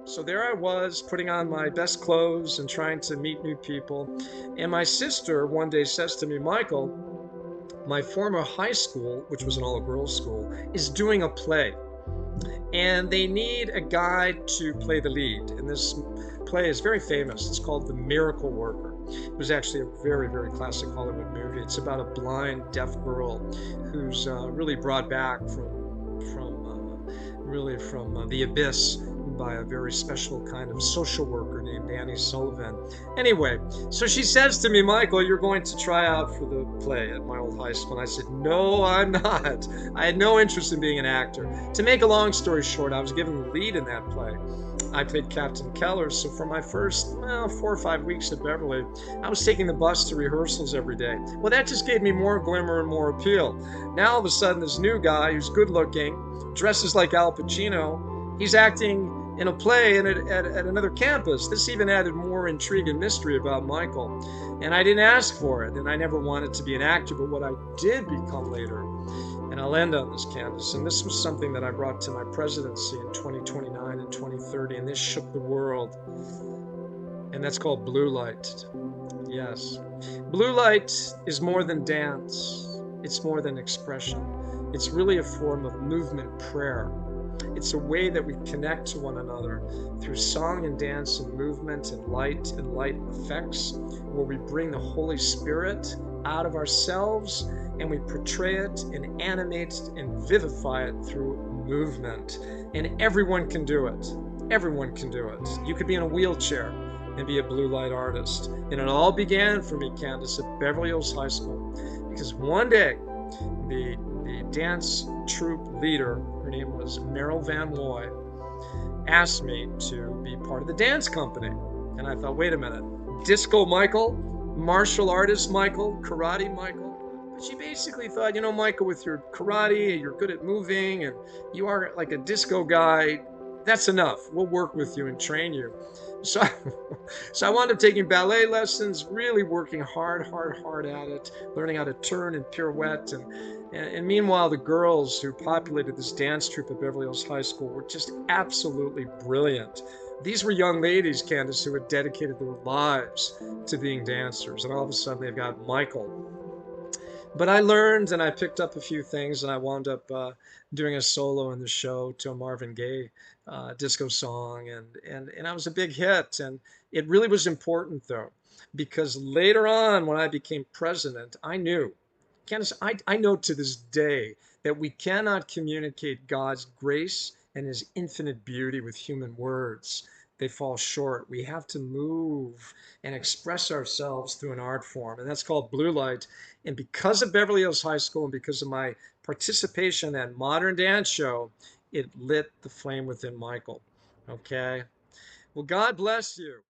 So there I was, putting on my best clothes and trying to meet new people. And my sister one day says to me, Michael, my former high school, which was an all-girls school, is doing a play. And they need a guy to play the lead. And this play is very famous. It's called The Miracle Worker. It was actually a very, very classic Hollywood movie. It's about a blind, deaf girl who's really brought back from the abyss by a very special kind of social worker named Annie Sullivan. Anyway, so she says to me, Michael, you're going to try out for the play at my old high school. And I said, no, I'm not. I had no interest in being an actor. To make a long story short, I was given the lead in that play. I played Captain Keller, so for my first 4 or 5 weeks at Beverly, I was taking the bus to rehearsals every day. Well, that just gave me more glimmer and more appeal. Now all of a sudden, this new guy who's good looking, dresses like Al Pacino, he's acting in a play at another campus. This even added more intrigue and mystery about Michael. And I didn't ask for it, and I never wanted to be an actor, but what I did become later, and I'll end on this, Candace, and this was something that I brought to my presidency in 2029 and 2030, and this shook the world, and that's called blue light. Yes. Blue light is more than dance. It's more than expression. It's really a form of movement prayer. It's a way that we connect to one another through song and dance and movement and light effects, where we bring the Holy Spirit out of ourselves and we portray it and animate it and vivify it through movement. And everyone can do it. Everyone can do it. You could be in a wheelchair and be a blue light artist. And it all began for me, Candace, at Beverly Hills High School, because one day the dance troupe leader, her name was Meryl Van Looy, asked me to be part of the dance company. And I thought, wait a minute, disco Michael, martial artist Michael, karate Michael. But she basically thought, you know, Michael, with your karate, you're good at moving, and you are like a disco guy, that's enough. We'll work with you and train you. So, so I wound up taking ballet lessons, really working hard at it, learning how to turn and pirouette. And meanwhile, the girls who populated this dance troupe at Beverly Hills High School were just absolutely brilliant. These were young ladies, Candace, who had dedicated their lives to being dancers. And all of a sudden, they've got Michael. But I learned and I picked up a few things, and I wound up doing a solo in the show to a Marvin Gaye disco song, and I was a big hit. And it really was important, though, because later on, when I became president, I knew, Candace, I know to this day that we cannot communicate God's grace and his infinite beauty with human words. They fall short. We have to move and express ourselves through an art form, and that's called blue light. And because of Beverly Hills High School and because of my participation in that modern dance show, it lit the flame within Michael. Okay? Well, God bless you.